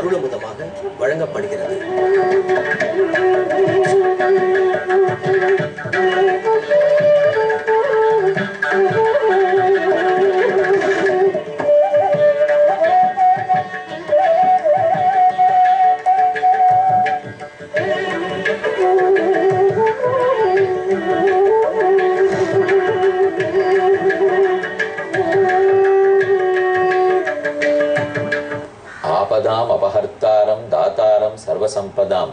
அருளமுதமாக வழங்கப்படுகிறது. ஆபதாம் அபஹர்த்தாரம் தாத்தாரம் சர்வசம்பதாம்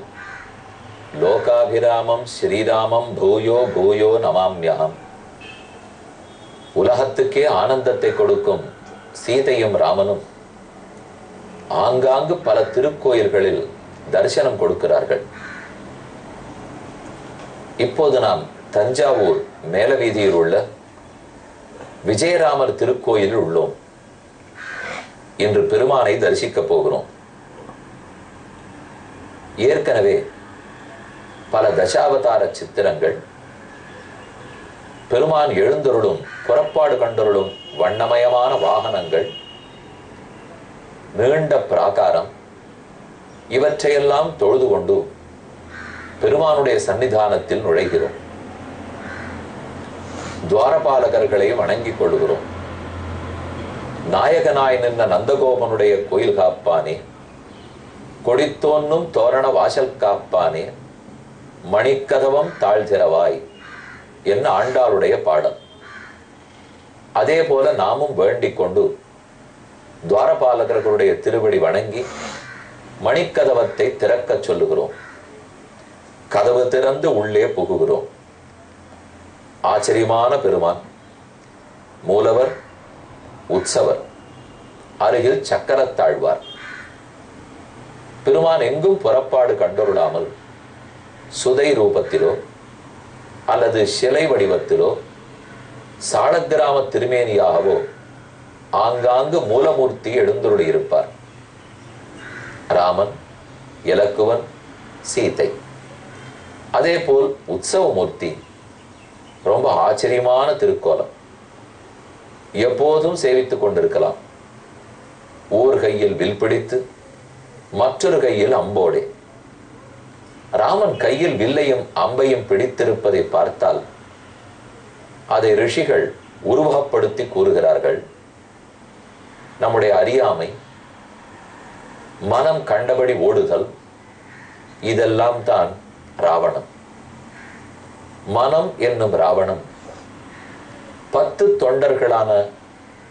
லோகாபிராமம் ஸ்ரீராமம் பூயோ பூயோ நமாம்யகம். உலகத்துக்கே ஆனந்தத்தை கொடுக்கும் சீதையும் ராமனும் ஆங்காங்கு பல திருக்கோயில்களில் தரிசனம் கொடுக்கிறார்கள். இப்போது நாம் தஞ்சாவூர் மேலவீதியில் உள்ள விஜயராமர் திருக்கோயிலில் உள்ளோம். இன்று பெருமானை தரிசிக்க போகிறோம். ஏற்கனவே பல தசாவதார சித்திரங்கள், பெருமான் எழுந்தருளும் புறப்பாடு கண்டருளும் வண்ணமயமான வாகனங்கள், நீண்ட பிராகாரம் இவற்றையெல்லாம் தொழுது கொண்டு பெருமானுடைய சன்னிதானத்தில் நுழைகிறோம். துவாரபாலகர்களை வணங்கிக் கொள்கிறோம். நாயகனாய் நின்ற நந்தகோபனுடைய கோயில் காப்பானே, கொடித்தோன்னும் தோரண வாசல் காப்பானே, மணிக்கதவம் தாழ்திரவாய் என்ன ஆண்டாளுடைய பாடல். அதே போல நாமும் வேண்டிக் கொண்டு துவாரபாலகர்களுடைய திருவடி வணங்கி மணிக்கதவத்தை திறக்க சொல்லுகிறோம். கதவு திறந்து உள்ளே புகுகிறோம். ஆச்சரியமான பெருமான், மூலவர், உற்சவர், அருகில் சக்கரத்தாழ்வார். பெருமான் எங்கும் புறப்பாடு கண்டொருளாமல் சுதை ரூபத்திலோ அல்லது சிலை வடிவத்திலோ சாலக்கிராம திருமேனியாகவோ ஆங்காங்கு மூலமூர்த்தி எழுந்தருளி இருப்பார். ராமன், இலக்குவன், சீதை. அதே போல் உற்சவமூர்த்தி ரொம்ப ஆச்சரியமான திருக்கோலம். எப்போதும் சேவித்துக் கொண்டிருக்கலாம். ஓர் கையில் வில் பிடித்து மற்றொரு கையில் அம்போடே. ராமன் கையில் வில்லையும் அம்பையும் பிடித்திருப்பதை பார்த்தால் அதை ரிஷிகள் உருவகப்படுத்தி கூறுகிறார்கள். நம்முடைய அறியாமை, மனம் கண்டபடி ஓடுதல், இதெல்லாம் தான் ராவணன். மனம் என்னும் ராவணன் 10 தொண்டர்களான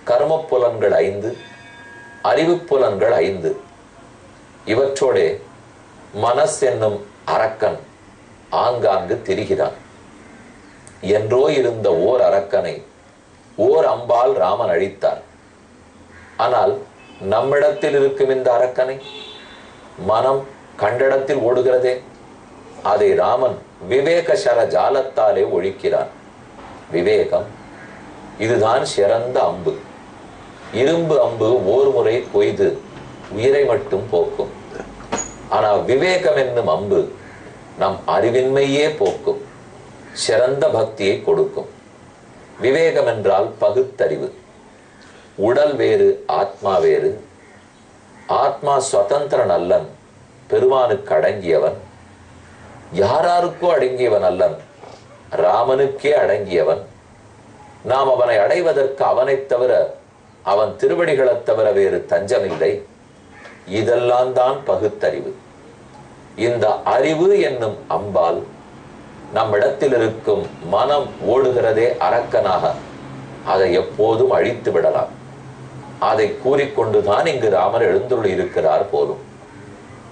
கர்மப்புலன்கள் 5, அறிவு புலன்கள் 5, இவற்றோடே மனஸ் என்னும் அரக்கன் ஆங்காங்கு திரிகிறான். என்றோ இருந்த ஓர் அரக்கனை ஓர் அம்பால் ராமன் அழித்தார். ஆனால் நம்மிடத்தில் இருக்கும் இந்த அரக்கனை மனம் கண்டிடத்தில் ஓடுகிறதே, அதை ராமன் விவேக சர ஜாலத்தாலே ஒழிக்கிறான். விவேகம் இதுதான் சிறந்த அம்பு. இரும்பு அம்பு ஓர் முறை கொய்து உயிரை மட்டும் போக்கும். ஆனால் விவேகம் என்னும் அம்பு நம் அறிவின்மையே போக்கும், சிறந்த பக்தியை கொடுக்கும். விவேகம் என்றால் பகுத்தறிவு. உடல் வேறு, ஆத்மா வேறு. ஆத்மா சுதந்திரன் அல்லன், பெருமானுக்கு அடங்கியவன். யாராருக்கோ அடங்கியவன் அல்லன், ராமனுக்கே அடங்கியவன். நாம் அவனை அடைவதற்கு அவனைத் தவிர, அவன் திருவடிகளைத் தவிர வேறு தஞ்சமில்லை. இதெல்லாம் தான் பகுத்தறிவு. இந்த அறிவு என்னும் அம்பால் நம்மிடத்தில் இருக்கும் மனம் ஓடுகிறதே அரக்கனாக, அதை எப்போதும் அழித்து விடலாம். அதை கூறிக்கொண்டுதான் இங்கு ராமர் எழுந்தருளி இருக்கிறார் போலும்.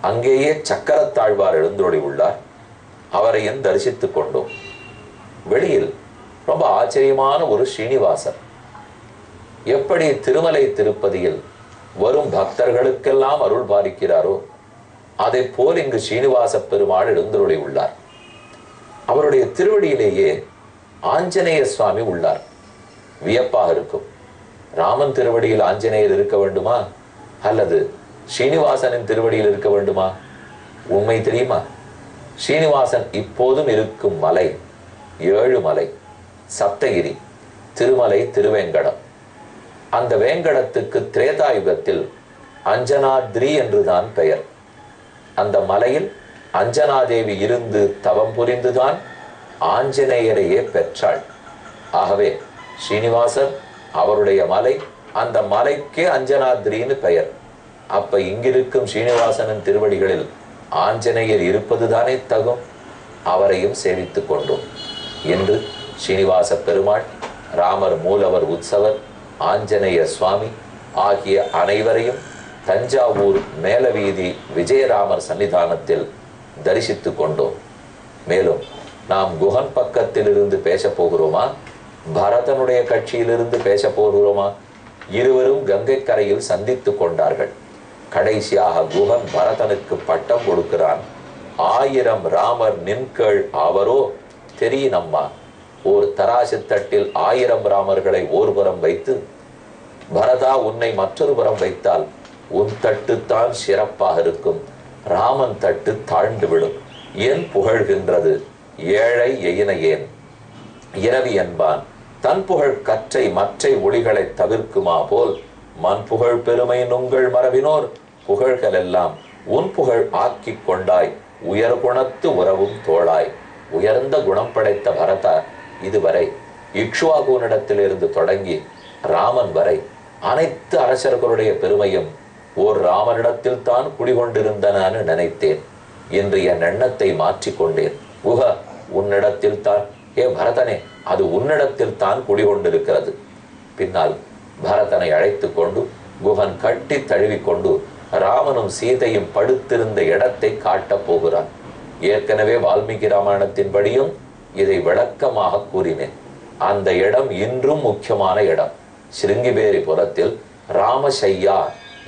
அங்கேயே சக்கரத்தாழ்வார் எழுந்தருளி உள்ளார். அவரையும் தரிசித்துக் கொண்டோம். வெளியில் ரொம்ப ஆச்சரியமான ஒரு ஸ்ரீனிவாசர். எப்படி திருமலை திருப்பதியில் வரும் பக்தர்களுக்கெல்லாம் அருள் பாலிக்கிறாரோ அதை போல் இங்கு ஸ்ரீனிவாச பெருமாள் எழுந்தருளி உள்ளார். அவருடைய திருவடியிலேயே ஆஞ்சநேய சுவாமி உள்ளார். வியப்பாக இருக்கும். ராமன் திருவடியில் ஆஞ்சநேயர் இருக்க வேண்டுமா அல்லது ஸ்ரீனிவாசனின் திருவடியில் இருக்க வேண்டுமா? உண்மை தெரியுமா? ஸ்ரீனிவாசன் இப்போதும் இருக்கும் மலை 7 மலை. சப்தகிரி, திருமலை, திருவேங்கடம். அந்த வேங்கடத்துக்கு திரேதாயுகத்தில் அஞ்சனாத்ரி என்றுதான் பெயர். அந்த மலையில் அஞ்சனாதேவி இருந்து தவம் புரிந்துதான் ஆஞ்சநேயரையே பெற்றாள். ஆகவே ஸ்ரீனிவாசர் அவருடைய மலை, அந்த மலைக்கே அஞ்சனாத்ரின்னு பெயர். அப்ப இங்கிருக்கும் ஸ்ரீனிவாசனின் திருவடிகளில் ஆஞ்சநேயர் இருப்பதுதானே தகும். அவரையும் சேவித்துக் கொண்டோம். என்று ஸ்ரீனிவாச பெருமாள், ராமர் மூலவர் உற்சவர், ஆஞ்சநேய சுவாமி ஆகிய அனைவரையும் தஞ்சாவூர் மேலவீதி விஜயராமர் சன்னிதானத்தில் தரிசித்துக் கொண்டோம். மேலும் நாம் குஹன் பக்கத்தில் இருந்து பேச போகிறோமா, பரதனுடைய கட்சியிலிருந்து பேச போகிறோமா? இருவரும் கங்கை கரையில் சந்தித்துக் கொண்டார்கள். கடைசியாக குஹன் பரதனுக்கு பட்டம் கொடுக்கிறான். 1000 ராமர் நின்கேள் அவரோ தெரியினம்மா. ஓர் தராசு தட்டில் 1000 ராமர்களை ஓர்புறம் வைத்து, பரதா உன்னை மற்றொரு புறம் வைத்தால் உன் தட்டுத்தான் சிறப்பாக இருக்கும், ராமன் தட்டு தாழ்ந்து விடும். ஏன் புகழ்கின்றது ஏழை எயினையேன் இரவி என்பான். தன் புகழ் கற்றை மற்றை ஒளிகளை தவிர்க்குமா போல் மண் புகழ் பெருமை நுங்கள் மரபினோர் புகழ்கள் எல்லாம் உன் புகழ் ஆக்கி கொண்டாய், உயர் குணத்து உறவும் தோளாய். உயர்ந்த குணம் படைத்த பரதா இதுவரை இக்ஷ்வாகுனிடத்திலிருந்து தொடங்கி ராமன் வரை அனைத்து அரசர்களுடைய பெருமையும் ஓர் ராமனிடத்தில் தான் குடிகொண்டிருந்தனு நினைத்தேன். என்று என் எண்ணத்தை மாற்றிக்கொண்டேன். குஹ உன்னிடத்தில் தான், ஏ பரதனே அது உன்னிடத்தில் தான் குடிகொண்டிருக்கிறது. பின்னால் பரதனை அழைத்து கொண்டு குஹன் கட்டி தழுவிக்கொண்டு ராமனும் சீதையும் படுத்திருந்த இடத்தை காட்டப் போகிறான். ஏற்கனவே வால்மீகி ராமாயணத்தின்படியும் இதை விளக்கமாக கூறினேன். அந்த இடம் இன்றும் முக்கியமான இடம். சிருங்கிபேரிபுரத்தில் ராமசையா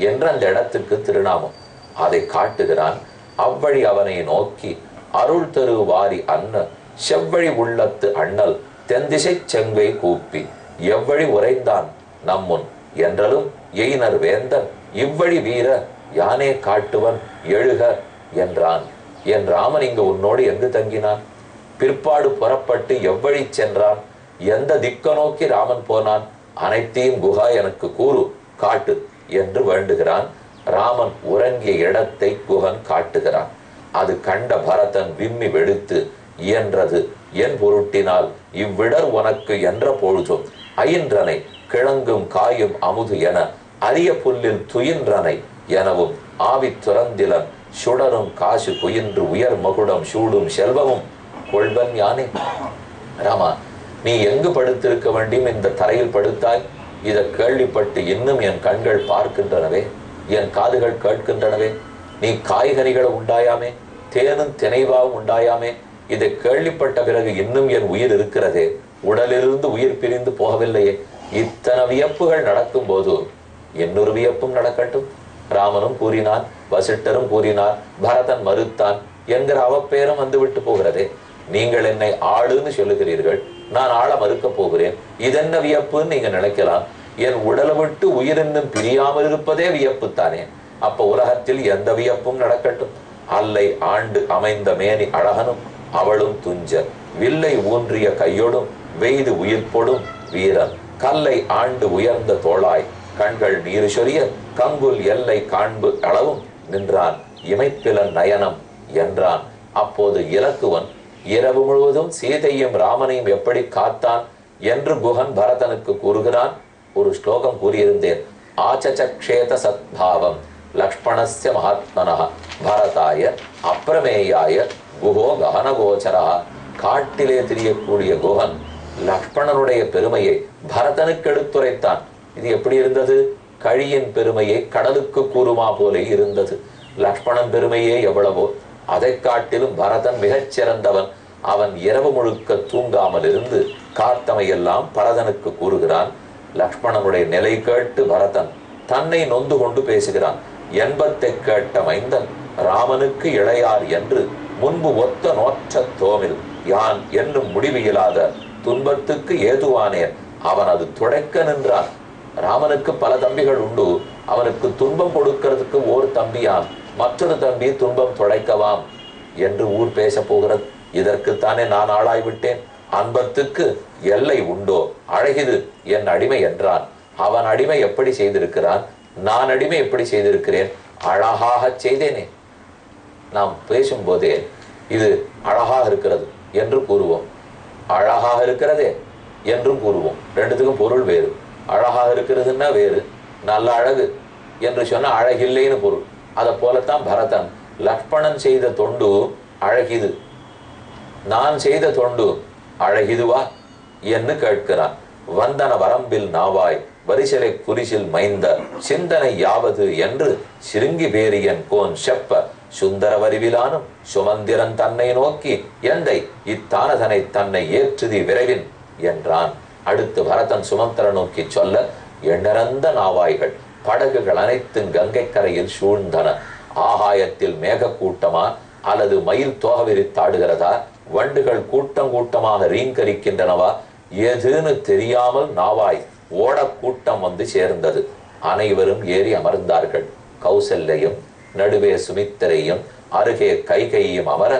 என்ற அந்த இடத்துக்கு திருநாமம். அதை காட்டுகிறான். அவ்வழி அவனை நோக்கி அருள் தரு வாரி அன்ன செவ்வழி உள்ளத்து அண்ணல் தென்திசை செங்கை கூப்பி எவ்வழி உரைந்தான் நம்முன் என்றலும் எயினர் வேந்தன் இவ்வழி வீர யானே காட்டுவன் எழுக என்றான். என் ராமன் இங்கு உன்னோடு எங்கு தங்கினான்? பிற்பாடு புறப்பட்டு எவ்வழி சென்றான்? எந்த திக்க நோக்கி ராமன் போனான்? அனைத்தையும் குஹா எனக்கு கூறு, காட்டு என்று வேண்டுகிறான். ராமன் உறங்கிய இடத்தை குஹன் காட்டுகிறான். அது கண்ட பரதன் விம்மி வெடித்து, இயன்றது என் பொருட்டினால் இவ்விடர் உனக்கு என்ற பொழுதும் அயின்றனை கிழங்கும் காயும் அமுது என அரிய புல்லில் துயின்றனை எனவும் ஆவி துறந்திலன் சுடரும் காசு குயின்று உயர் மகுடம் சூடும் செல்வமும் கொள்வன் யானே. ராமா, நீ எங்கு படுத்திருக்க வேண்டியும் இந்த தரையில் படுத்தாய். இதை கேள்விப்பட்டு இன்னும் என் கண்கள் பார்க்கின்றனவே, என் காதுகள் கேட்கின்றனவே. நீ காய்கனிகளை உண்டாயாமே, தேனும் தினைவாவும் உண்டாயாமே. இதை கேள்விப்பட்ட பிறகு இன்னும் என் உயிர் இருக்கிறதே, உடலிலிருந்து உயிர் பிரிந்து போகவில்லையே. இத்தனை வியப்புகள் நடக்கும் போது இன்னொரு வியப்பும் நடக்கட்டும். ராமனும் கூறினான், வசிட்டரும் கூறினார், பரதன் மறுத்தான் என்கிற அவப்பேரும் வந்து விட்டு போகிறதே. நீங்கள் என்னை ஆளுன்னு சொல்லுகிறீர்கள், நான் ஆள மறுக்க போகிறேன். இதென்ன வியப்புன்னு நீங்க நினைக்கலாம். என் உடலை விட்டு உயிர் இன்னும் பிரியாமல் இருப்பதே வியப்புத்தானே. அப்ப உலகத்தில் எந்த வியப்பும் நடக்கட்டும். அல்லை ஆண்டு அமைந்த மேனி அழகனும் அவளும் துஞ்ச வில்லை ஊன்றிய கையோடும் வெய்து உயிர்ப்பொடும் வீரன் கல்லை ஆண்டு உயர்ந்த தோளாய் கண்கள் நீரு சொரிய கங்குல் எல்லை காண்பு அளவும் நின்றான் இமைப்பிலன் நயனம் என்றான். அப்போது இலக்குவன் இரவு முழுவதும் சீதையும் ராமனையும் எப்படி காத்தான் என்று குஹன் பரதனுக்கு கூறுகிறான். ஒரு ஸ்லோகம் கூறியிருந்தேன். ஆச்சக்ஷேத சத்பாவம் லக்ஷ்மணஸ்ய மகாத்மனः பரதாய அப்பிரமேயாய குஹோ கஹனகோச்சரா. காட்டிலே தெரியக்கூடிய குஹன் லக்ஷ்மணனுடைய பெருமையை பரதனுக்கு எடுத்துரைத்தான். இது எப்படி இருந்தது? கழியின் பெருமையை கடலுக்கு கூறுமா போல இருந்தது. லக்ஷ்மணன் பெருமையே எவ்வளவோ, அதை காட்டிலும் பரதன் மிகச் சிறந்தவன். அவன் இரவு முழுக்க தூங்காமல் இருந்து காத்தமையெல்லாம் பரதனுக்கு கூறுகிறான். லக்ஷ்மணனுடைய நிலை கேட்டு பரதன் தன்னை நொந்து கொண்டு பேசுகிறான். என்பத்தை கேட்ட மைந்தன் ராமனுக்கு இளையார் என்று முன்பு ஒத்த நோற்ற தோமில் யான் என்னும் முடிவியலாத துன்பத்துக்கு ஏதுவானேன். அவன் அது துடைக்க நின்றான். ராமனுக்கு பல தம்பிகள் உண்டு. அவனுக்கு துன்பம் கொடுக்கிறதுக்கு ஓர் தம்பியாம், மற்றொரு தம்பி துன்பம் துடைக்கவாம் என்று ஊர் பேச போகிறது. இதற்குத்தானே நான் ஆளாய்விட்டேன். அன்பத்துக்கு எல்லை உண்டோ? அழகிது என் அடிமை என்றான். அவன் அடிமை எப்படி செய்திருக்கிறான்? நான் அடிமை எப்படி செய்திருக்கிறேன்? அழகாக செய்தேனே. நாம் பேசும்போதே இது அழகாக இருக்கிறது என்று கூறுவோம், அழகாக இருக்கிறதே என்றும் கூறுவோம். ரெண்டுத்துக்கும் பொருள் வேறு. அழகாக இருக்கிறதுன்னா வேறு, நல்ல அழகு என்று சொன்ன அழகில்லைன்னு பொருள். அதை போலத்தான் பரதன் லக்ஷ்மணன் செய்த தொண்டு அழகிது, நான் செய்த தொண்டு அழகிதுவா என்று கேட்கிறான். வந்தன வரம்பில் நாவாய் வரிசலை குறிசில் மைந்த சிந்தனை யாவது என்று சிறுங்கி பேரியன் கோன் செப்ப சுந்தர வரிவிலானும் சுமந்திரன் தன்னை நோக்கி எந்தை இத்தானதனை தன்னை ஏற்றுதி விரைவின் என்றான். அடுத்து பரதன் சுமந்திர நோக்கி சொல்ல எண்ணறந்த நாவாய்கள் படகுகள் அனைத்தும் கங்கை கரையில் சூழ்ந்தன. ஆகாயத்தில் மேக கூட்டமா அல்லது மயில் தோக விரித்தாடுகிறதா, வண்டுகள் கூட்டம் கூட்டமாக ரீங்கரிக்கின்றனவா, எதுன்னு தெரியாமல் நாவாய் ஓட கூட்டம் வந்து சேர்ந்தது. அனைவரும் ஏறி அமர்ந்தார்கள். கௌசல்யையும் நடுவே சுமித்திரையும் அருகே கைகையும் அமர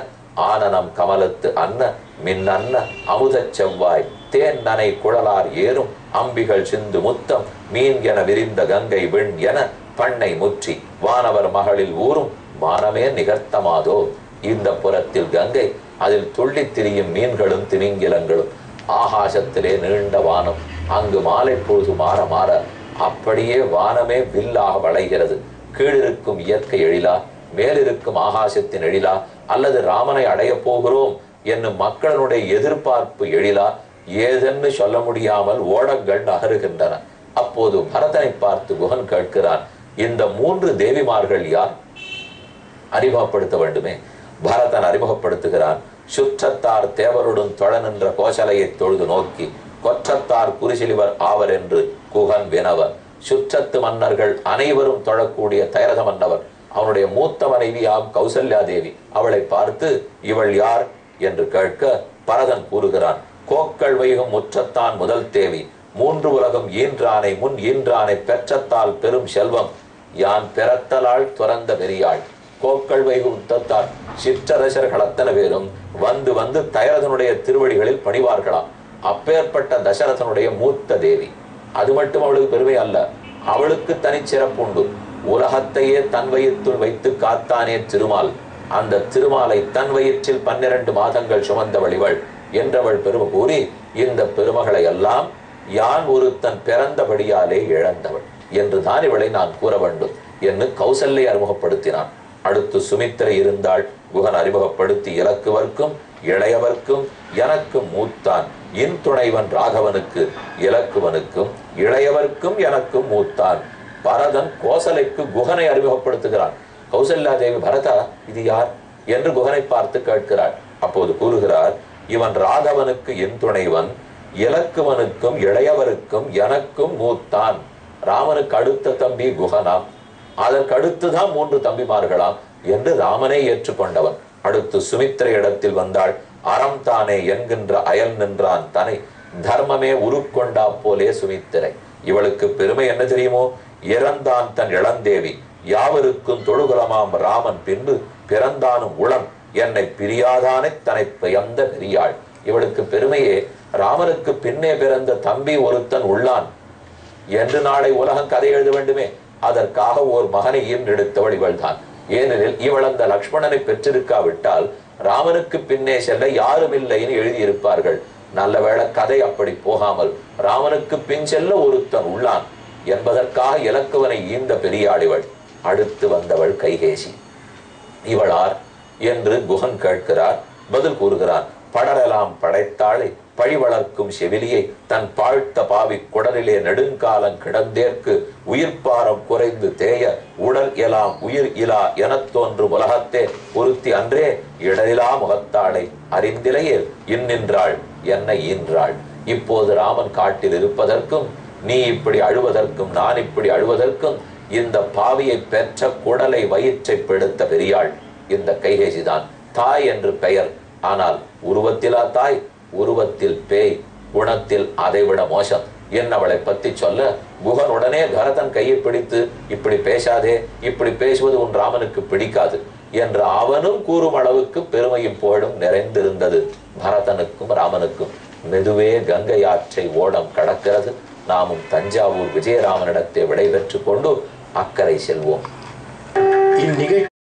ஆனனம் கமலத்து அன்ன மின்னன்ன அமுதச் செவ்வாய் தேன் நனை குழலார் ஏறும் அம்பிகள் சிந்து முத்தம் மீன் என விரிந்த கங்கை விண் என பண்ணை முற்றி வானவர் மகளில் ஊறும் வானமே நிகர்த்தமாதோ. இந்த புறத்தில் கங்கை, அதில் துள்ளி திரியும் மீன்களும் திமிங்கிலங்களும். ஆகாசத்திலே நீண்ட வானம். அங்கு மாலை பொழுது மாற மாற அப்படியே வானமே வில்லாக வளைகிறது. கீழிருக்கும் இயற்கை எழிலா, மேலிருக்கும் ஆகாசத்தின் எழிலா, அல்லது ராமனை அடைய போகிறோம் என்னும் மக்களுடைய எதிர்பார்ப்பு எழிலா, ஏதென்னு சொல்ல முடியாமல் ஓடங்கள் நகருகின்றன. அப்போது பரதனை பார்த்து குகன் கேட்கிறான், இந்த 3 தேவிமார்கள் யார்? அறிமுகப்படுத்த வேண்டுமே. பரதன் அறிமுகப்படுத்துகிறான். சுற்றத்தார் தேவருடன் தொழ நின்ற கோசலையை தொழுது நோக்கி கொற்றத்தார் குறிசிலிவர் ஆவர் என்று குகன் வினவர். சுற்றத்து மன்னர்கள் அனைவரும் தொழக்கூடிய தயரத மன்னவர், அவனுடைய மூத்த மனைவியாம் கௌசல்யா தேவி. அவளை பார்த்து இவள் யார் என்று கேட்க பரதன் கூறுகிறான், கோக்கள் வைகும் முற்றத்தான் முதல் தேவி, 3 உலகம் ஈன்றானை முன் ஈன்றானை பெற்றத்தால் பெரும் செல்வம், யான் பிறத்தலால் துறந்த பெரியாள். கோக்கள் வைகும் முற்றத்தார் சிற்றரசர்கள் அத்தனை பேரும் வந்து வந்து தயரதனுடைய திருவடிகளில் பணிவார்களாம். அப்பேற்பட்ட தசரதனுடைய மூத்த தேவி. அது மட்டும் அவளுக்கு பெருமை அல்ல, அவளுக்கு தனிச்சிறப்பு உண்டு. உலகத்தையே தன் வயிற்றுள் வைத்து காத்தானே திருமால், அந்த திருமாலை தன் வயிற்றில் 12 மாதங்கள் சுமந்தவள் இவள் என்றவள் பெருமை கூறி, இந்த பெருமகளை எல்லாம் யான் ஒருத்தன் பிறந்தபடியாலே இழந்தவள் என்றுதான் இவளை நான் கூற வேண்டும் என்று கௌசல்யை அறிமுகப்படுத்தினான். அடுத்து சுமித்திரை இருந்தாள். குகன் அறிமுகப்படுத்தி இலக்குவர்க்கும் இளையவர்க்கும் எனக்கும் மூத்தான், இன் துணைவன் ராகவனுக்கு இலக்குவனுக்கும் இளையவர்க்கும் எனக்கும் மூத்தான். பரதன் கோசலைக்கு குகனை அறிமுகப்படுத்துகிறான். கௌசல்யா தேவி, பரதா இது யார் என்று குகனை பார்த்து கேட்கிறாள். அப்போது கூறுகிறார், இவன் ராகவனுக்கு என் துணைவன், இலக்குவனுக்கும் இளையவருக்கும் எனக்கும் மூத்தான். ராமனுக்கு அடுத்த தம்பி குகனாம், அதற்கு அடுத்துதான் 3 தம்பிமார்களாம் என்று ராமனை ஏற்றுக்கொண்டவன். அடுத்து சுமித்திரை இடத்தில் வந்தாள். அறம் தானே என்கின்ற அயல் நின்றான் தனை, தர்மமே உருக்கொண்டா போலே சுமித்திரை. இவளுக்கு பெருமை என்ன தெரியுமோ? இறந்தான் தன் இளந்தேவி, யாவருக்கும் தொழுகுலமாம் ராமன் பின்பு பிறந்தானும் உளம், என்னை பிரியாதானே தன்னை பெயர்ந்த பெரியாள். இவளுக்கு பெருமையே ராமனுக்கு பின்னே பிறந்த தம்பி ஒருத்தன் உள்ளான் என்று நாளை உலகம் கதை எழுத வேண்டுமே. அதற்காக ஓர் மகனை ஈன்றெடுத்தவள் இவள்தான். ஏனெனில் இவள் அந்த லக்ஷ்மணனை பெற்றிருக்காவிட்டால் ராமனுக்கு பின்னே செல்ல யாரும் இல்லைன்னு எழுதியிருப்பார்கள். நல்ல வேளை கதை அப்படி போகாமல் ராமனுக்கு பின் செல்ல ஒருத்தன் உள்ளான் என்பதற்காக இலக்குவனை ஈந்த பெரியாள் இவள். அடுத்து வந்தவள் கைகேசி. இவளார் என்று குகன் கேட்கிறார். பதில் கூறுகிறான், படரெல்லாம் படைத்தாளை பழி வளர்க்கும் செவிலியை தன் பாழ்த்த பாவி குடலிலே நெடுங்காலம் கிடந்தேற்கு உயிர்ப்பாரம் குறைந்து தேய உடல் எலாம் உயிர் இலா எனத் தோன்றும் உலகத்தே ஒருத்தி அன்றே இடரிலா முகத்தாளை அறிந்திலையே இன்னின்றாள் என்னை ஈன்றாள். இப்போது ராமன் காட்டில் இருப்பதற்கும் நீ இப்படி அழுவதற்கும் நான் இப்படி அழுவதற்கும் இந்த பாவியை பெற்ற குடலை வயிற்றை பெடுத்த பெரியாள் இந்த கைகேசிதான். தாய் என்று பெயர், ஆனால் உருவத்திலா தாய், உருவத்தில் பேய், குணத்தில் அதைவிட மோசம் என்னவளை பத்தி சொல்ல குகன் உடனே பரதன் கையை பிடித்து, இப்படி பேசாதே, இப்படி பேசுவது உன் ராமனுக்கு பிடிக்காது என்று அவனும் கூறும் அளவுக்கு பெருமையும் புகழும் நிறைந்திருந்தது பரதனுக்கும் ராமனுக்கும். மெதுவே கங்கை ஆற்றை ஓடம் கடக்கிறது. நாமும் தஞ்சாவூர் விஜயராமனிடத்தை விடைபெற்று கொண்டு அக்கறை செல்வோம். இந்நிகழ்ச்சி